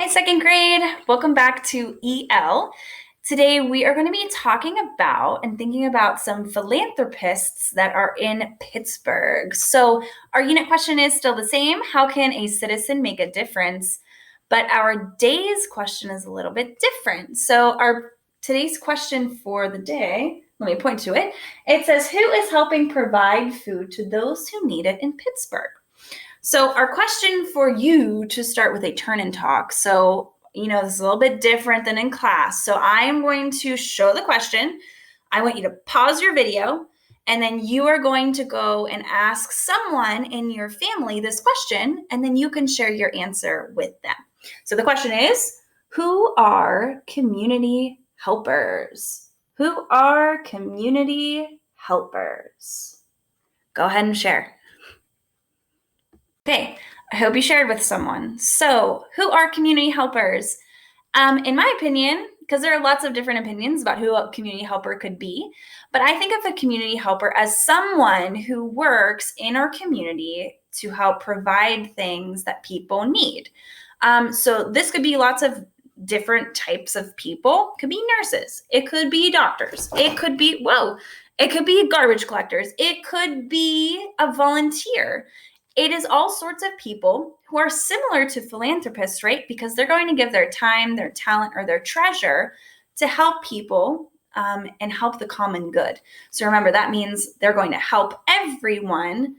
Hi, second grade. Welcome back to EL. Today, we are going to be talking about and thinking about some philanthropists that are in Pittsburgh. So, our unit question is still the same. How can a citizen make a difference? But our day's question is a little bit different. So, our today's question for the day, let me point to it. It says, who is helping provide food to those who need it in Pittsburgh? So our question for you to start with a turn and talk. So, this is a little bit different than in class. So I am going to show the question. I want you to pause your video, and then you are going to go and ask someone in your family this question, and then you can share your answer with them. So the question is, who are community helpers? Who are community helpers? Go ahead and share. Okay, I hope you shared with someone. So, who are community helpers? In my opinion, because there are lots of different opinions about who a community helper could be, but I think of a community helper as someone who works in our community to help provide things that people need. So, this could be lots of different types of people. It could be nurses, it could be doctors, it could be garbage collectors, it could be a volunteer. It is all sorts of people who are similar to philanthropists, right? Because they're going to give their time, their talent, or their treasure to help people and help the common good. So remember, that means they're going to help everyone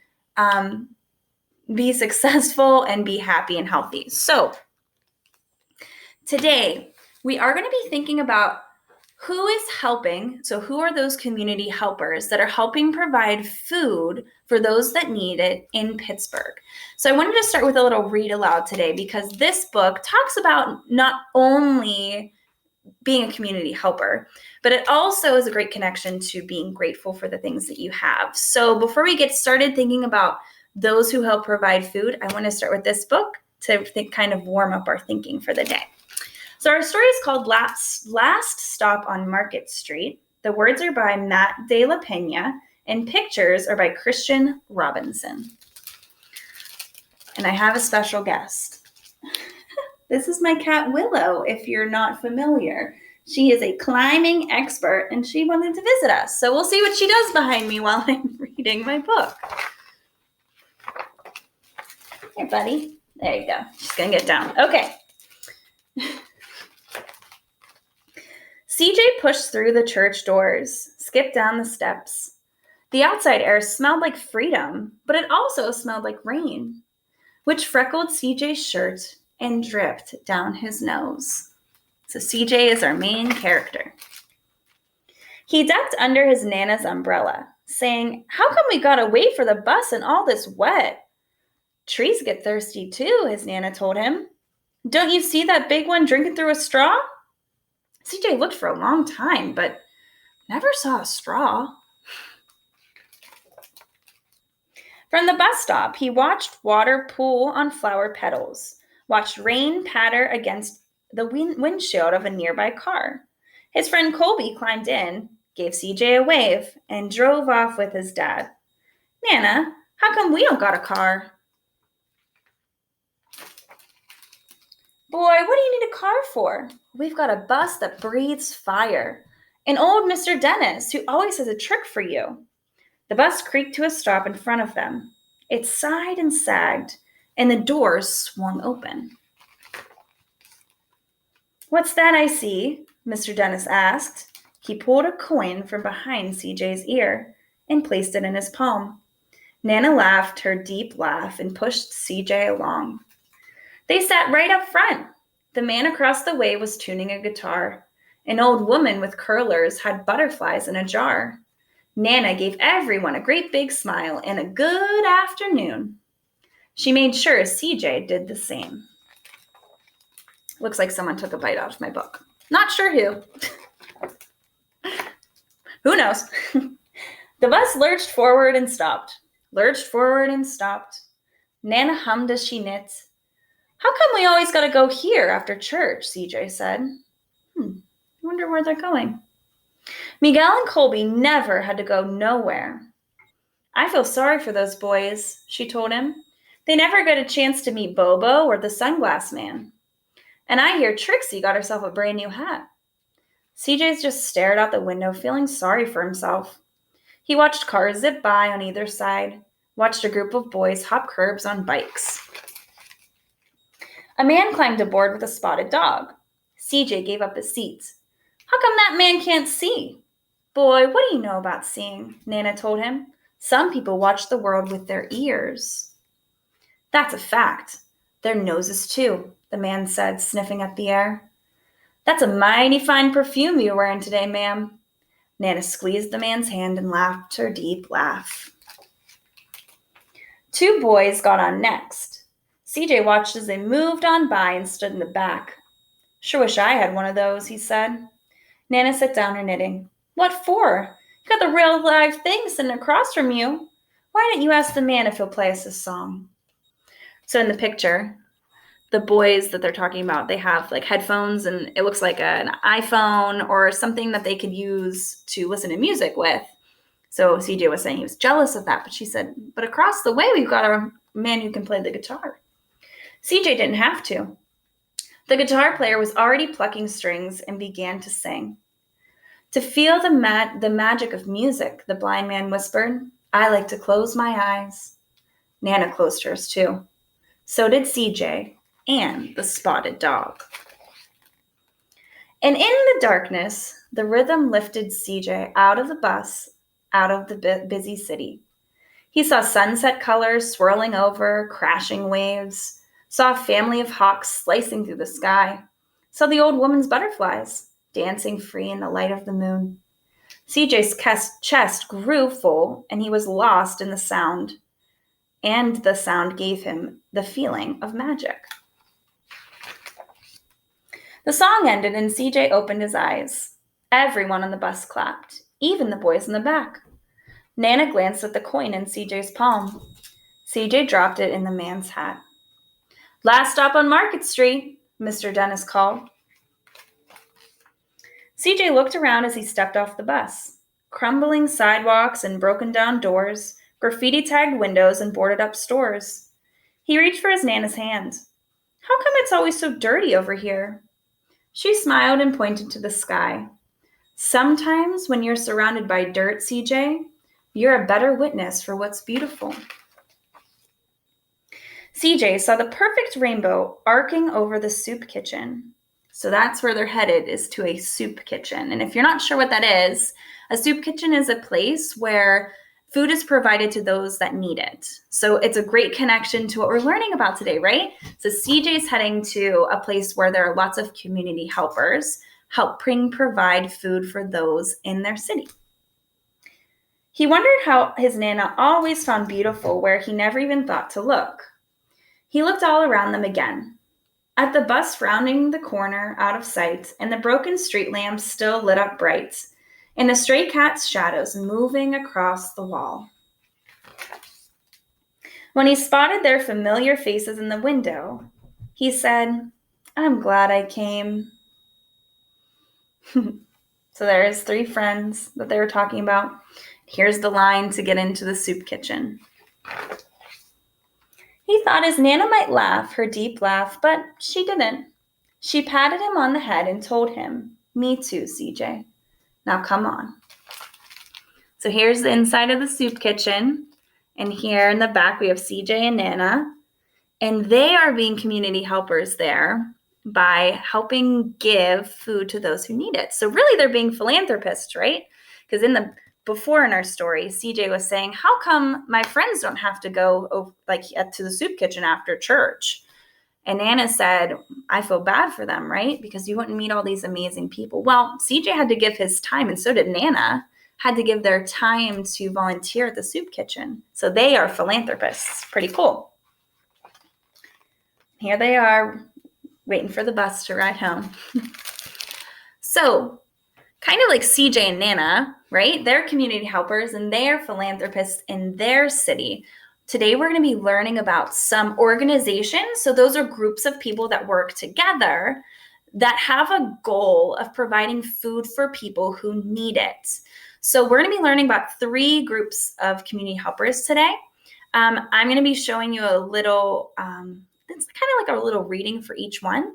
be successful and be happy and healthy. So today, we are going to be thinking about who is helping. So who are those community helpers that are helping provide food for those that need it in Pittsburgh? So I wanted to start with a little read aloud today because this book talks about not only being a community helper, but it also is a great connection to being grateful for the things that you have. So before we get started thinking about those who help provide food, I want to start with this book to kind of warm up our thinking for the day. So our story is called Last Stop on Market Street. The words are by Matt De La Pena, and pictures are by Christian Robinson. And I have a special guest. This is my cat Willow, if you're not familiar. She is a climbing expert, and she wanted to visit us. So we'll see what she does behind me while I'm reading my book. Here, buddy. There you go. She's going to get down. Okay. CJ pushed through the church doors, skipped down the steps. The outside air smelled like freedom, but it also smelled like rain, which freckled CJ's shirt and dripped down his nose. So CJ is our main character. He ducked under his Nana's umbrella, saying, "How come we gotta wait for the bus in all this wet?" "Trees get thirsty too," his Nana told him. "Don't you see that big one drinking through a straw?" CJ looked for a long time, but never saw a straw. From the bus stop, he watched water pool on flower petals, watched rain patter against the windshield of a nearby car. His friend Colby climbed in, gave CJ a wave, and drove off with his dad. "Nana, how come we don't got a car?" "Boy, what do you need a car for? We've got a bus that breathes fire. And old Mr. Dennis, who always has a trick for you." The bus creaked to a stop in front of them. It sighed and sagged, and the doors swung open. "What's that I see?" Mr. Dennis asked. He pulled a coin from behind CJ's ear and placed it in his palm. Nana laughed her deep laugh and pushed CJ along. They sat right up front. The man across the way was tuning a guitar. An old woman with curlers had butterflies in a jar. Nana gave everyone a great big smile and a good afternoon. She made sure CJ did the same. Looks like someone took a bite out of my book. Not sure who. Who knows? The bus lurched forward and stopped. Lurched forward and stopped. Nana hummed as she knit. "How come we always gotta go here after church?" CJ said. I wonder where they're going. Miguel and Colby never had to go nowhere. "I feel sorry for those boys," she told him. "They never get a chance to meet Bobo or the sunglass man." And I hear Trixie got herself a brand new hat. CJ's just stared out the window, feeling sorry for himself. He watched cars zip by on either side, watched a group of boys hop curbs on bikes. A man climbed aboard with a spotted dog. CJ gave up his seat. How come that man can't see? Boy, what do you know about seeing? Nana told him. Some people watch the world with their ears. That's a fact. Their noses, too, the man said, sniffing at the air. That's a mighty fine perfume you're wearing today, ma'am. Nana squeezed the man's hand and laughed her deep laugh. Two boys got on next. CJ watched as they moved on by and stood in the back. Sure wish I had one of those, he said. Nana set down her knitting. What for? You got the real live thing sitting across from you. Why didn't you ask the man if he'll play us a song? So in the picture, the boys that they're talking about, they have like headphones and it looks like an iPhone or something that they could use to listen to music with. So CJ was saying he was jealous of that, but she said, but across the way, we've got a man who can play the guitar. CJ didn't have to. The guitar player was already plucking strings and began to sing. To feel the magic of music, the blind man whispered, I like to close my eyes. Nana closed hers too. So did CJ and the spotted dog. And in the darkness, the rhythm lifted CJ out of the bus, out of the busy city. He saw sunset colors swirling over, crashing waves, saw a family of hawks slicing through the sky, saw the old woman's butterflies dancing free in the light of the moon. CJ's chest grew full, and he was lost in the sound, and the sound gave him the feeling of magic. The song ended, and CJ opened his eyes. Everyone on the bus clapped, even the boys in the back. Nana glanced at the coin in CJ's palm. CJ dropped it in the man's hat. Last stop on Market Street, Mr. Dennis called. CJ looked around as he stepped off the bus. Crumbling sidewalks and broken down doors, graffiti-tagged windows and boarded-up stores. He reached for his Nana's hand. How come it's always so dirty over here? She smiled and pointed to the sky. Sometimes when you're surrounded by dirt, CJ, you're a better witness for what's beautiful. CJ saw the perfect rainbow arcing over the soup kitchen. So that's where they're headed, is to a soup kitchen. And if you're not sure what that is, a soup kitchen is a place where food is provided to those that need it. So it's a great connection to what we're learning about today, right? So CJ's heading to a place where there are lots of community helpers helping provide food for those in their city. He wondered how his Nana always found beautiful where he never even thought to look. He looked all around them again. At the bus rounding the corner out of sight, and the broken street lamps still lit up bright, and the stray cat's shadows moving across the wall. When he spotted their familiar faces in the window, he said, I'm glad I came. So there's three friends that they were talking about. Here's the line to get into the soup kitchen. He thought his Nana might laugh, her deep laugh, but she didn't. She patted him on the head and told him, Me too, CJ. Now come on. So here's the inside of the soup kitchen. And here in the back, we have CJ and Nana. And they are being community helpers there by helping give food to those who need it. So really, they're being philanthropists, right? Because before in our story, CJ was saying, how come my friends don't have to go to the soup kitchen after church? And Nana said, I feel bad for them, right? Because you wouldn't meet all these amazing people. Well, CJ had to give his time, and so did Nana, had to give their time to volunteer at the soup kitchen. So they are philanthropists. Pretty cool. Here they are, waiting for the bus to ride home. So, kind of like CJ and Nana, right? They're community helpers and they're philanthropists in their city. Today, we're going to be learning about some organizations. So those are groups of people that work together that have a goal of providing food for people who need it. So we're going to be learning about three groups of community helpers today. I'm going to be showing you a little, it's kind of like a little reading for each one.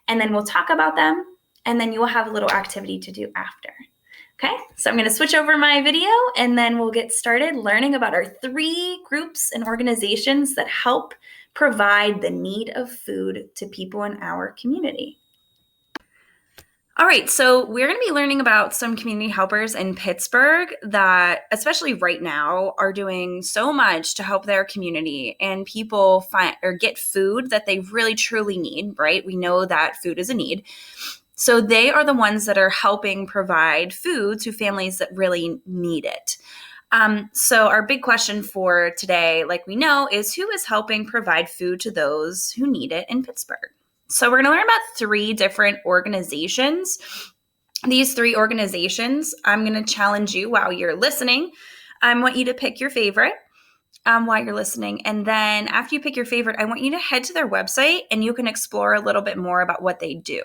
and then we'll talk about them, and then you will have a little activity to do after. Okay, so I'm going to switch over my video, and then we'll get started learning about our 3 groups and organizations that help provide the need of food to people in our community. All right, so we're going to be learning about some community helpers in Pittsburgh that, especially right now, are doing so much to help their community and people find or get food that they really truly need, right? We know that food is a need. So they are the ones that are helping provide food to families that really need it. So our big question for today, like we know, is who is helping provide food to those who need it in Pittsburgh? So we're going to learn about 3 different organizations. These 3 organizations, I'm going to challenge you while you're listening. I want you to pick your favorite while you're listening. And then after you pick your favorite, I want you to head to their website and you can explore a little bit more about what they do.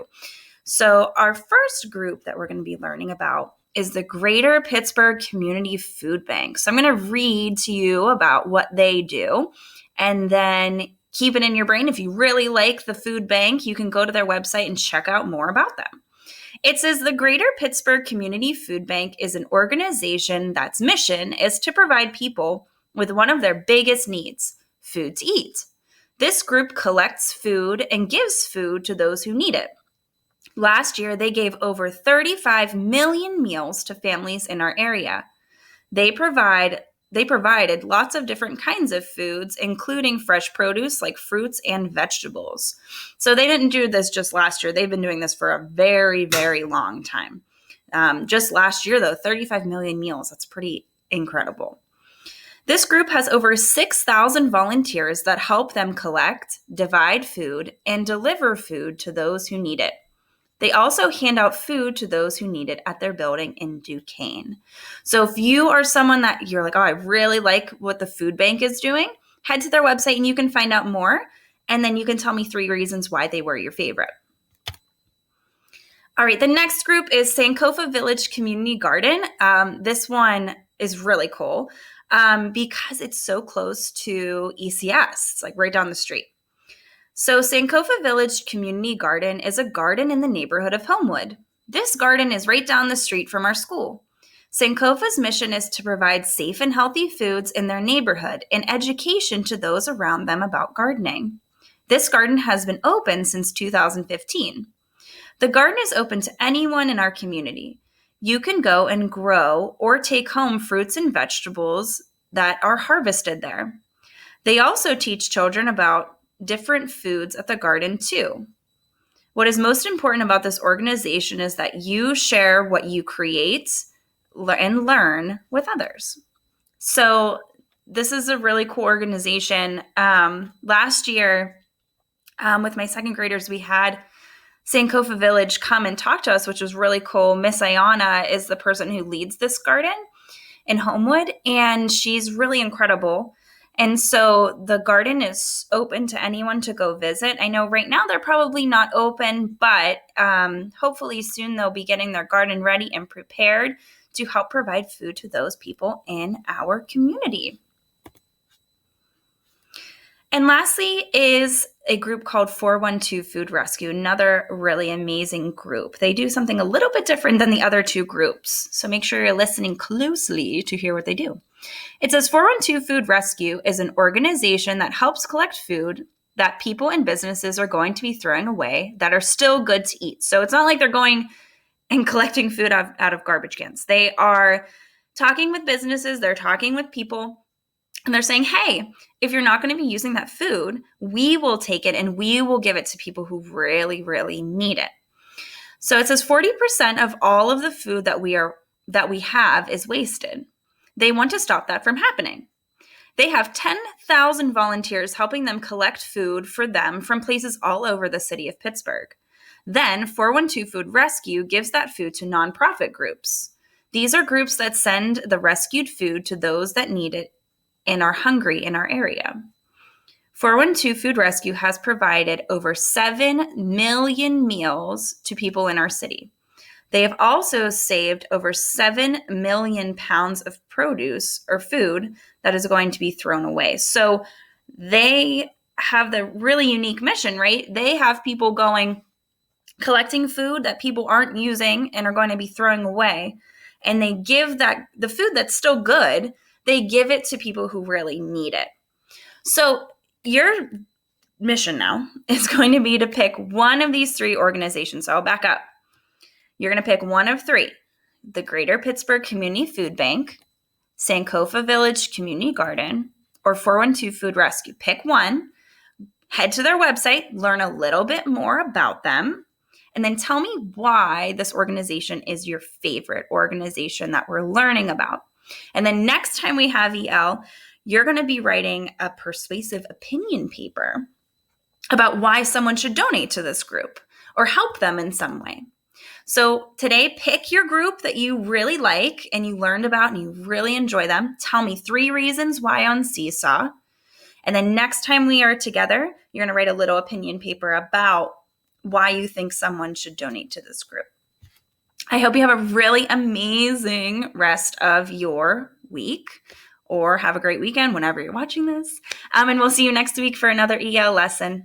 So our first group that we're going to be learning about is the Greater Pittsburgh Community Food Bank. So I'm going to read to you about what they do, and then keep it in your brain. If you really like the food bank, you can go to their website and check out more about them. It says the Greater Pittsburgh Community Food Bank is an organization that's mission is to provide people with one of their biggest needs, food to eat. This group collects food and gives food to those who need it. Last year, they gave over 35 million meals to families in our area. They provided lots of different kinds of foods, including fresh produce like fruits and vegetables. So they didn't do this just last year. They've been doing this for a very, very long time. Just last year, though, 35 million meals. That's pretty incredible. This group has over 6,000 volunteers that help them collect, divide food, and deliver food to those who need it. They also hand out food to those who need it at their building in Duquesne. So if you are someone that you're like, oh, I really like what the food bank is doing, head to their website and you can find out more. And then you can tell me 3 reasons why they were your favorite. All right, the next group is Sankofa Village Community Garden. This one is really cool because it's so close to ECS. It's like right down the street. So Sankofa Village Community Garden is a garden in the neighborhood of Homewood. This garden is right down the street from our school. Sankofa's mission is to provide safe and healthy foods in their neighborhood and education to those around them about gardening. This garden has been open since 2015. The garden is open to anyone in our community. You can go and grow or take home fruits and vegetables that are harvested there. They also teach children about different foods at the garden too. What is most important about this organization is that you share what you create and learn with others. So this is a really cool organization. Last year, with my 2nd graders, we had Sankofa Village come and talk to us, which was really cool. Miss Ayana is the person who leads this garden in Homewood, and she's really incredible. And so the garden is open to anyone to go visit. I know right now they're probably not open, but hopefully soon they'll be getting their garden ready and prepared to help provide food to those people in our community. And lastly is a group called 412 Food Rescue, another really amazing group. They do something a little bit different than the other 2 groups, so make sure you're listening closely to hear what they do. It says 412 Food Rescue is an organization that helps collect food that people and businesses are going to be throwing away that are still good to eat. So it's not like they're going and collecting food out of garbage cans. They are talking with businesses, they're talking with people, and they're saying, hey, if you're not going to be using that food, we will take it and we will give it to people who really, really need it. So it says 40% of all of the food that we have is wasted. They want to stop that from happening. They have 10,000 volunteers helping them collect food for them from places all over the city of Pittsburgh. Then 412 Food Rescue gives that food to nonprofit groups. These are groups that send the rescued food to those that need it and are hungry in our area. 412 Food Rescue has provided over 7 million meals to people in our city. They have also saved over 7 million pounds of produce or food that is going to be thrown away. So they have the really unique mission, right? They have people going collecting food that people aren't using and are going to be throwing away. And they give the food that's still good, they give it to people who really need it. So your mission now is going to be to pick one of these 3 organizations. So I'll back up. You're going to pick one of 3: the Greater Pittsburgh Community Food Bank, Sankofa Village Community Garden, or 412 Food Rescue. Pick one, head to their website, learn a little bit more about them, and then tell me why this organization is your favorite organization that we're learning about. And then next time we have EL, you're going to be writing a persuasive opinion paper about why someone should donate to this group or help them in some way. So today, pick your group that you really like and you learned about and you really enjoy them. Tell me 3 reasons why on Seesaw. And then next time we are together, you're going to write a little opinion paper about why you think someone should donate to this group. I hope you have a really amazing rest of your week, or have a great weekend whenever you're watching this. And we'll see you next week for another EL lesson.